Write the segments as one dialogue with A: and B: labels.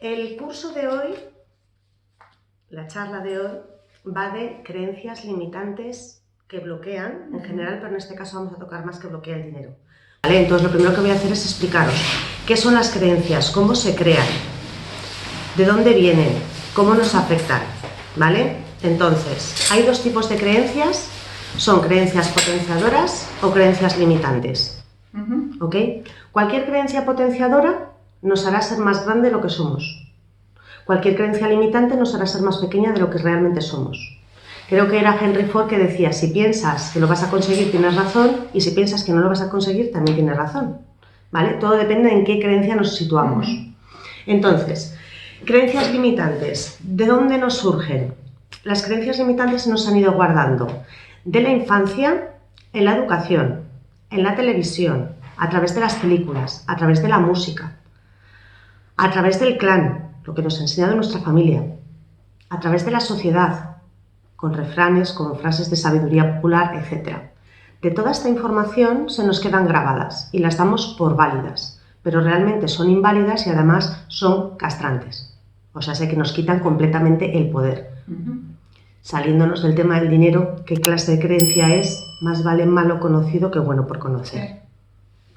A: El curso de hoy, la charla de hoy, va de creencias limitantes que bloquean en general, pero en este caso vamos a tocar más que bloquea el dinero. ¿Vale? Entonces lo primero que voy a hacer es explicaros qué son las creencias, cómo se crean, de dónde vienen, cómo nos afectan, ¿vale? Entonces, hay dos tipos de creencias, son creencias potenciadoras o creencias limitantes, ¿ok? Cualquier creencia potenciadora nos hará ser más grande de lo que somos. Cualquier creencia limitante nos hará ser más pequeña de lo que realmente somos. Creo que era Henry Ford que decía, si piensas que lo vas a conseguir, tienes razón, y si piensas que no lo vas a conseguir, también tienes razón, ¿vale? Todo depende en qué creencia nos situamos. Entonces, creencias limitantes, ¿de dónde nos surgen? Las creencias limitantes se nos han ido guardando de la infancia, en la educación, en la televisión, a través de las películas, a través de la música, a través del clan, lo que nos ha enseñado nuestra familia, a través de la sociedad, con refranes, con frases de sabiduría popular, etc. De toda esta información se nos quedan grabadas y las damos por válidas, pero realmente son inválidas y además son castrantes. O sea, sé que nos quitan completamente el poder. Saliéndonos del tema del dinero, ¿qué clase de creencia es? Más vale malo conocido que bueno por conocer.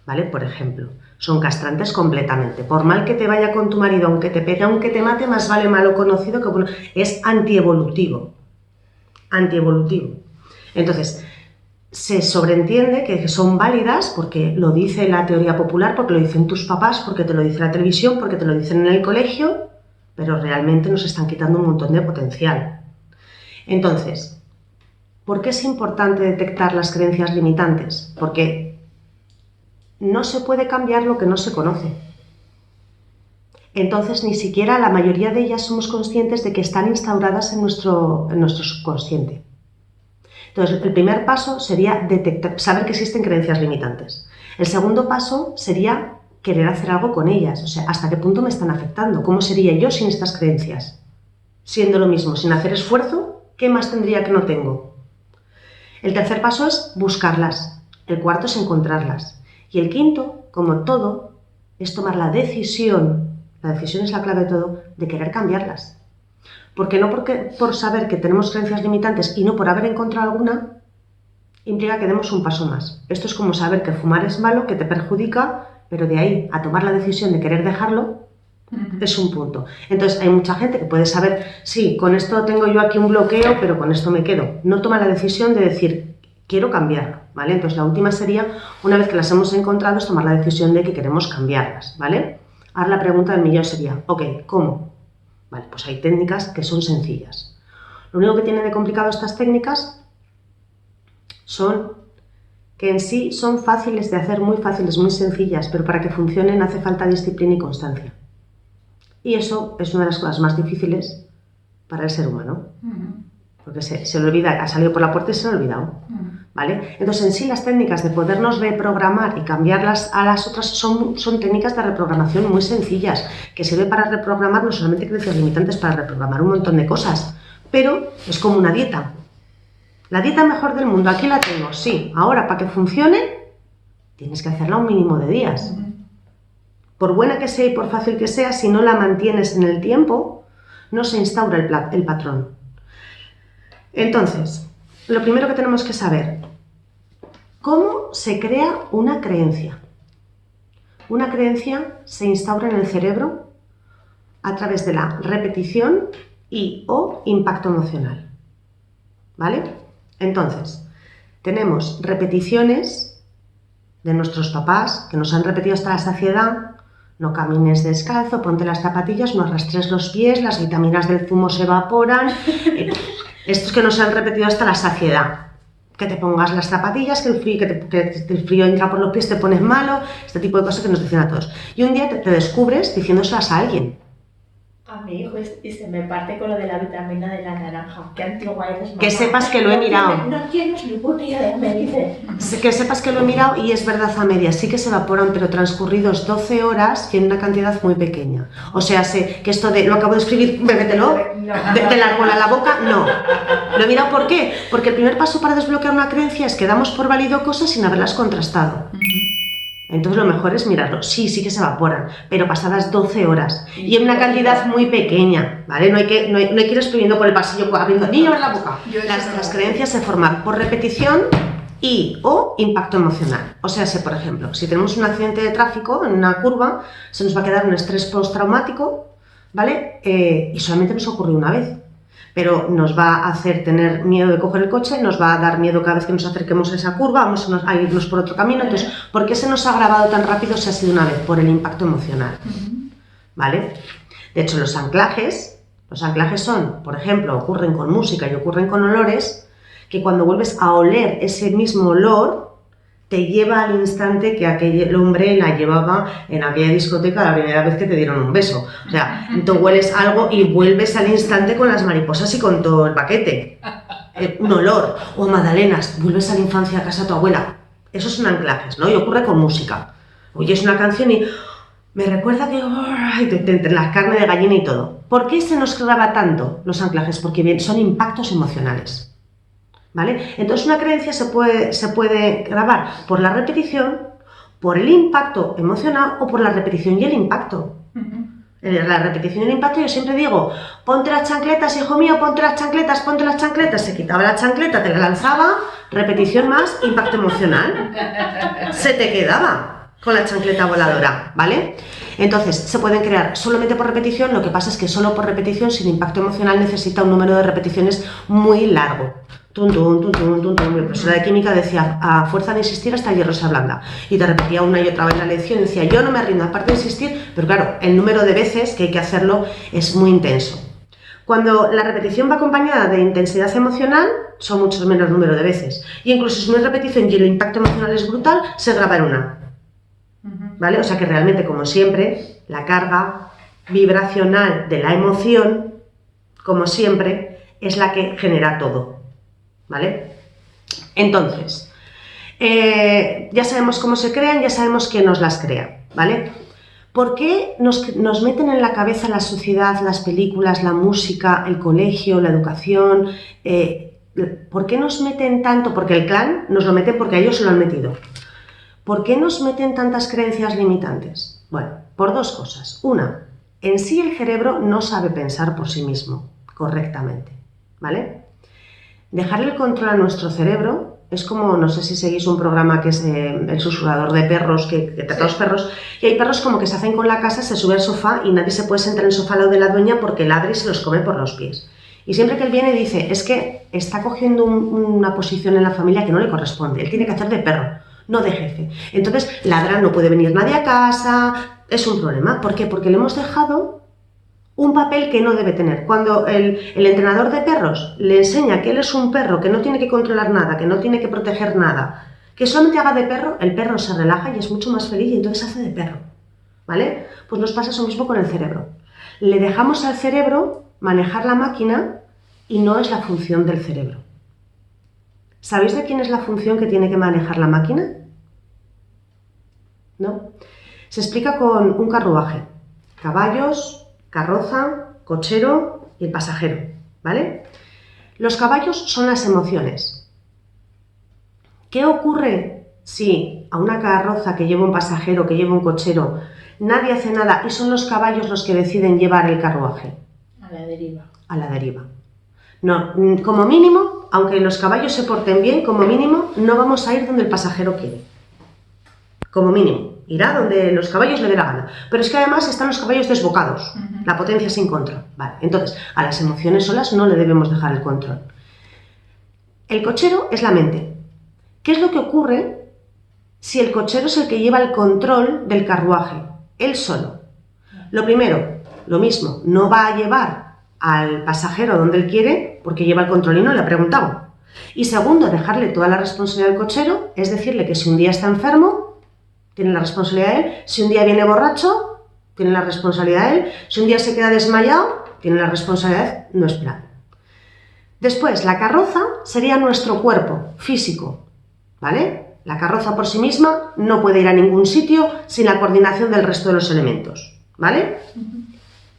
A: ¿Vale? Por ejemplo, son castrantes completamente. Por mal que te vaya con tu marido, aunque te pegue, aunque te mate, más vale malo conocido que bueno. Es antievolutivo. Antievolutivo. Entonces, se sobreentiende que son válidas porque lo dice la teoría popular, porque lo dicen tus papás, porque te lo dice la televisión, porque te lo dicen en el colegio, pero realmente nos están quitando un montón de potencial. Entonces, ¿por qué es importante detectar las creencias limitantes? Porque no se puede cambiar lo que no se conoce. Entonces, ni siquiera la mayoría de ellas somos conscientes de que están instauradas en nuestro subconsciente. Entonces, el primer paso sería saber que existen creencias limitantes. El segundo paso sería querer hacer algo con ellas. O sea, ¿hasta qué punto me están afectando? ¿Cómo sería yo sin estas creencias? Siendo lo mismo, sin hacer esfuerzo, ¿qué más tendría que no tengo? El tercer paso es buscarlas. El cuarto es encontrarlas. Y el quinto, como todo, es tomar la decisión es la clave de todo, de querer cambiarlas. Porque no por saber que tenemos creencias limitantes y no por haber encontrado alguna, implica que demos un paso más. Esto es como saber que fumar es malo, que te perjudica, pero de ahí a tomar la decisión de querer dejarlo, es un punto. Entonces hay mucha gente que puede saber, sí, con esto tengo yo aquí un bloqueo, pero con esto me quedo. No toma la decisión de decir, quiero cambiarlo, ¿vale? Entonces la última sería, una vez que las hemos encontrado, es tomar la decisión de que queremos cambiarlas, ¿vale? Ahora la pregunta del millón sería, ok, ¿cómo? Vale, pues hay técnicas que son sencillas. Lo único que tienen de complicado estas técnicas son que en sí son fáciles de hacer, muy fáciles, muy sencillas, pero para que funcionen hace falta disciplina y constancia. Y eso es una de las cosas más difíciles para el ser humano. Porque se le olvida, ha salido por la puerta y se le ha olvidado. ¿Vale? Entonces, en sí, las técnicas de podernos reprogramar y cambiarlas a las otras son técnicas de reprogramación muy sencillas, que sirve para reprogramar no solamente creencias limitantes, para reprogramar un montón de cosas. Pero es como una dieta. La dieta mejor del mundo, aquí la tengo, sí. Ahora, para que funcione, tienes que hacerla un mínimo de días. Por buena que sea y por fácil que sea, si no la mantienes en el tiempo, no se instaura el patrón. Entonces, lo primero que tenemos que saber, ¿cómo se crea una creencia? Una creencia se instaura en el cerebro a través de la repetición o impacto emocional. ¿Vale? Entonces, tenemos repeticiones de nuestros papás que nos han repetido hasta la saciedad. No camines descalzo, ponte las zapatillas, no arrastres los pies, las vitaminas del zumo se evaporan. Estos que nos han repetido hasta la saciedad. Que te pongas las zapatillas, que el frío entra por los pies, te pones malo, este tipo de cosas que nos dicen a todos. Y un día te descubres diciéndoselas a alguien.
B: A mi hijo y se me parte con lo de la vitamina de la naranja. Qué antigua eres, mamá.
A: Que sepas que lo he mirado.
B: No tienes ni puta idea, me dice.
A: Que sepas que lo he mirado y es verdad a medias. Sí que se evaporan, pero transcurridos 12 horas y en una cantidad muy pequeña. O sea, sé que esto de, lo acabo de escribir, bébetelo, de la bola a la boca, no. Lo he mirado, ¿por qué? Porque el primer paso para desbloquear una creencia es que damos por válido cosas sin haberlas contrastado. Entonces lo mejor es mirarlo. Sí que se evaporan, pero pasadas 12 horas y en una cantidad muy pequeña, ¿vale? No hay que ir exprimiendo por el pasillo abriendo niño en la boca. Las creencias se forman por repetición y o impacto emocional. O sea, por ejemplo, si tenemos un accidente de tráfico en una curva, se nos va a quedar un estrés postraumático, ¿vale? Y solamente nos ocurrió una vez. Pero nos va a hacer tener miedo de coger el coche, nos va a dar miedo cada vez que nos acerquemos a esa curva, vamos a irnos por otro camino. Entonces, ¿por qué se nos ha grabado tan rápido si ha sido una vez? Por el impacto emocional, ¿vale? De hecho, los anclajes son, por ejemplo, ocurren con música y ocurren con olores, que cuando vuelves a oler ese mismo olor, te lleva al instante que aquel hombre la llevaba en aquella discoteca la primera vez que te dieron un beso. O sea, tú hueles algo y vuelves al instante con las mariposas y con todo el paquete. Un olor. O magdalenas, vuelves a la infancia a casa de tu abuela. Esos son anclajes, ¿no? Y ocurre con música. Oyes una canción y me recuerda que... te entre la carne de gallina y todo. ¿Por qué se nos graba tanto los anclajes? Porque bien, son impactos emocionales. ¿Vale? Entonces una creencia se puede grabar por la repetición, por el impacto emocional o por la repetición y el impacto. La repetición y el impacto, yo siempre digo, ponte las chancletas, hijo mío, ponte las chancletas, se quitaba la chancleta, te la lanzaba, repetición más, impacto emocional. Se te quedaba con la chancleta voladora, ¿vale? Entonces, se pueden crear solamente por repetición, lo que pasa es que solo por repetición, sin impacto emocional, necesita un número de repeticiones muy largo. Mi profesora de química decía, a fuerza de insistir hasta el hierro se ablanda. Y te repetía una y otra vez la lección y decía, yo no me rindo, aparte de insistir, pero claro, el número de veces que hay que hacerlo es muy intenso. Cuando la repetición va acompañada de intensidad emocional, son muchos menos número de veces. Y incluso si no hay repetición y el impacto emocional es brutal, se graba en una. ¿Vale? O sea que realmente, como siempre, la carga vibracional de la emoción, como siempre, es la que genera todo. ¿Vale? Entonces, ya sabemos cómo se crean, ya sabemos quién nos las crea, ¿vale? ¿Por qué nos meten en la cabeza la sociedad, las películas, la música, el colegio, la educación? ¿Por qué nos meten tanto? Porque el clan nos lo meten porque ellos se lo han metido. ¿Por qué nos meten tantas creencias limitantes? Bueno, por dos cosas. Una, en sí el cerebro no sabe pensar por sí mismo correctamente, ¿vale? Dejarle el control a nuestro cerebro es como, no sé si seguís un programa que es el susurrador de perros, que trata a los perros, y hay perros como que se hacen con la casa, se sube al sofá y nadie se puede sentar en el sofá al lado de la dueña porque ladra y se los come por los pies. Y siempre que él viene dice, es que está cogiendo una posición en la familia que no le corresponde, él tiene que hacer de perro, no de jefe. Entonces ladra, no puede venir nadie a casa, es un problema. ¿Por qué? Porque le hemos dejado un papel que no debe tener. Cuando el entrenador de perros le enseña que él es un perro, que no tiene que controlar nada, que no tiene que proteger nada, que solamente haga de perro, el perro se relaja y es mucho más feliz y entonces hace de perro, ¿vale? Pues nos pasa eso mismo con el cerebro. Le dejamos al cerebro manejar la máquina y no es la función del cerebro. ¿Sabéis de quién es la función que tiene que manejar la máquina? ¿No? Se explica con un carruaje. Caballos, carroza, cochero y el pasajero, ¿vale? Los caballos son las emociones. ¿Qué ocurre si a una carroza que lleva un pasajero, que lleva un cochero, nadie hace nada y son los caballos los que deciden llevar el carruaje?
B: A la deriva.
A: A la deriva. No, como mínimo, aunque los caballos se porten bien, como mínimo, no vamos a ir donde el pasajero quiere. Como mínimo. Irá donde los caballos le dé la gana. Pero es que además están los caballos desbocados. La potencia sin control. Vale, entonces, a las emociones solas no le debemos dejar el control. El cochero es la mente. ¿Qué es lo que ocurre si el cochero es el que lleva el control del carruaje? Él solo. Lo primero, lo mismo, no va a llevar al pasajero donde él quiere porque lleva el control y no le ha preguntado. Y segundo, dejarle toda la responsabilidad al cochero, es decirle que si un día está enfermo, tiene la responsabilidad él. Si un día viene borracho, tiene la responsabilidad él. Si un día se queda desmayado, tiene la responsabilidad nuestra. Después, la carroza sería nuestro cuerpo físico, ¿vale? La carroza por sí misma no puede ir a ningún sitio sin la coordinación del resto de los elementos, ¿vale?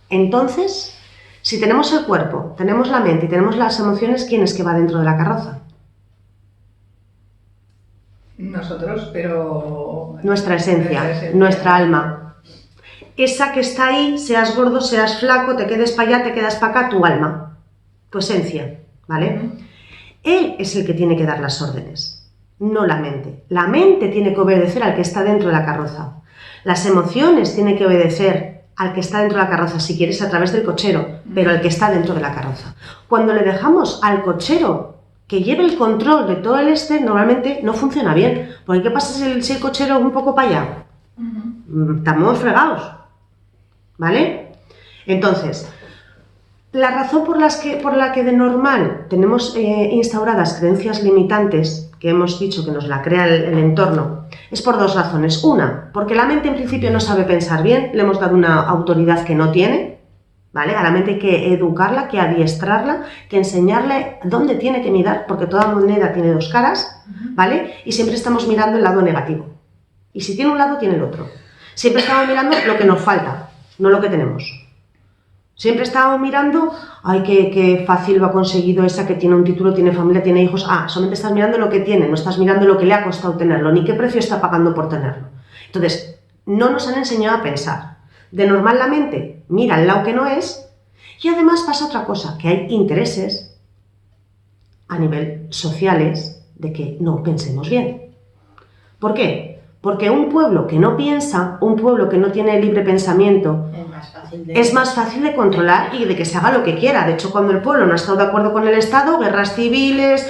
A: Entonces, si tenemos el cuerpo, tenemos la mente y tenemos las emociones, ¿quién es que va dentro de la carroza?
C: Nosotros, pero...
A: Nuestra esencia, nuestra alma. Esa que está ahí, seas gordo, seas flaco, te quedes para allá, te quedas para acá, tu alma, tu esencia, ¿vale? Él es el que tiene que dar las órdenes, no la mente. La mente tiene que obedecer al que está dentro de la carroza. Las emociones tienen que obedecer al que está dentro de la carroza, si quieres a través del cochero, pero al que está dentro de la carroza. Cuando le dejamos al cochero que lleve el control de todo el normalmente no funciona bien. Porque ¿qué pasa si el cochero es un poco para allá? Estamos fregados, ¿vale? Entonces, la razón por la que de normal tenemos instauradas creencias limitantes, que hemos dicho que nos la crea el entorno, es por dos razones. Una, porque la mente en principio no sabe pensar bien, le hemos dado una autoridad que no tiene, ¿vale? A la mente hay que educarla, que adiestrarla, que enseñarle dónde tiene que mirar, porque toda moneda tiene dos caras, ¿vale? Y siempre estamos mirando el lado negativo. Y si tiene un lado, tiene el otro. Siempre estamos mirando lo que nos falta, no lo que tenemos. Siempre estamos mirando, ay, qué fácil lo ha conseguido esa que tiene un título, tiene familia, tiene hijos. Solamente estás mirando lo que tiene, no estás mirando lo que le ha costado tenerlo, ni qué precio está pagando por tenerlo. Entonces, no nos han enseñado a pensar. De normal la mente mira el lado que no es, y además pasa otra cosa, que hay intereses a nivel sociales de que no pensemos bien. ¿Por qué? Porque un pueblo que no piensa, un pueblo que no tiene libre pensamiento, es más fácil de controlar y de que se haga lo que quiera. De hecho, cuando el pueblo no ha estado de acuerdo con el Estado, guerras civiles,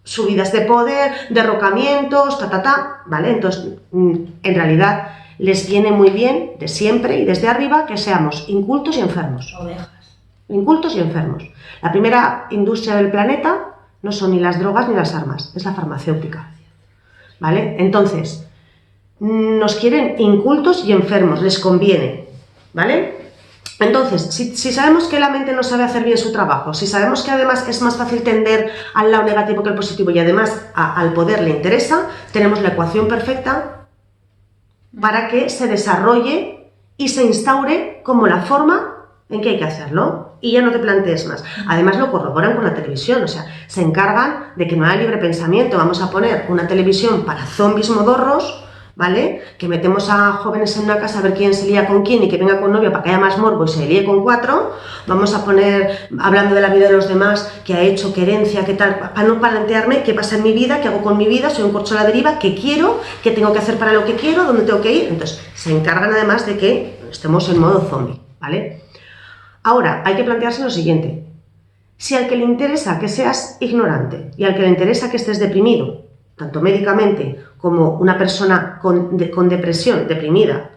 A: subidas de poder, derrocamientos, ¿vale? Entonces, en realidad, les viene muy bien, de siempre y desde arriba, que seamos incultos y enfermos.
B: Ovejas.
A: Incultos y enfermos. La primera industria del planeta no son ni las drogas ni las armas, es la farmacéutica. ¿Vale? Entonces, nos quieren incultos y enfermos, les conviene, ¿vale? Entonces, si sabemos que la mente no sabe hacer bien su trabajo, si sabemos que además es más fácil tender al lado negativo que al positivo y además al poder le interesa, tenemos la ecuación perfecta para que se desarrolle y se instaure como la forma en que hay que hacerlo. Y ya no te plantees más. Además lo corroboran con la televisión, o sea, se encargan de que no haya libre pensamiento. Vamos a poner una televisión para zombies modorros, ¿vale? Que metemos a jóvenes en una casa a ver quién se lía con quién y que venga con novia para que haya más morbo y se líe con 4. Vamos a poner, hablando de la vida de los demás, qué ha hecho, qué herencia, qué tal, para no plantearme qué pasa en mi vida, qué hago con mi vida, soy un corcho a la deriva, qué quiero, qué tengo que hacer para lo que quiero, dónde tengo que ir. Entonces, se encargan además de que estemos en modo zombie, ¿vale? Ahora, hay que plantearse lo siguiente. Si al que le interesa que seas ignorante y al que le interesa que estés deprimido, tanto médicamente como una persona con depresión, deprimida,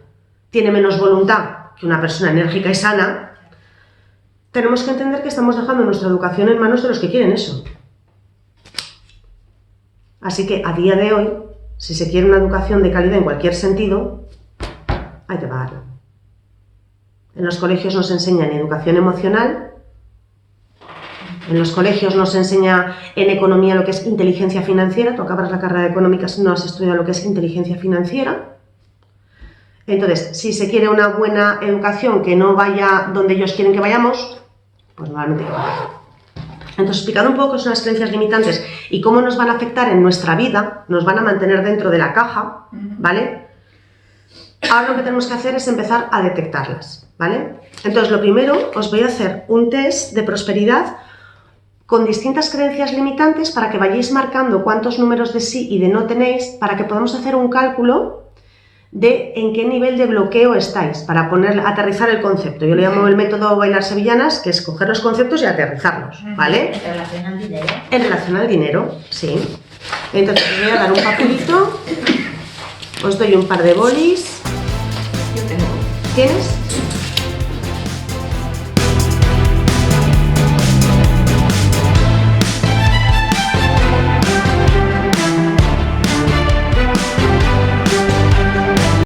A: tiene menos voluntad que una persona enérgica y sana, tenemos que entender que estamos dejando nuestra educación en manos de los que quieren eso. Así que a día de hoy, si se quiere una educación de calidad en cualquier sentido, hay que pagarla. En los colegios nos enseñan educación emocional, en los colegios nos enseña en economía lo que es inteligencia financiera. Tú acabas la carrera de económicas y no has estudiado lo que es inteligencia financiera. Entonces, si se quiere una buena educación que no vaya donde ellos quieren que vayamos, pues normalmente hay que pagar. Entonces, explicando un poco qué son las creencias limitantes y cómo nos van a afectar en nuestra vida, nos van a mantener dentro de la caja, ¿vale? Ahora lo que tenemos que hacer es empezar a detectarlas, ¿vale? Entonces, lo primero, os voy a hacer un test de prosperidad con distintas creencias limitantes para que vayáis marcando cuántos números de sí y de no tenéis, para que podamos hacer un cálculo de en qué nivel de bloqueo estáis, para aterrizar el concepto. Yo le llamo el método bailar sevillanas, que es coger los conceptos y aterrizarlos, ¿vale?
B: ¿En relación al dinero?
A: En relación al dinero, sí. Entonces, os voy a dar un papelito, os doy un par de bolis.
C: Yo tengo.
A: ¿Tienes?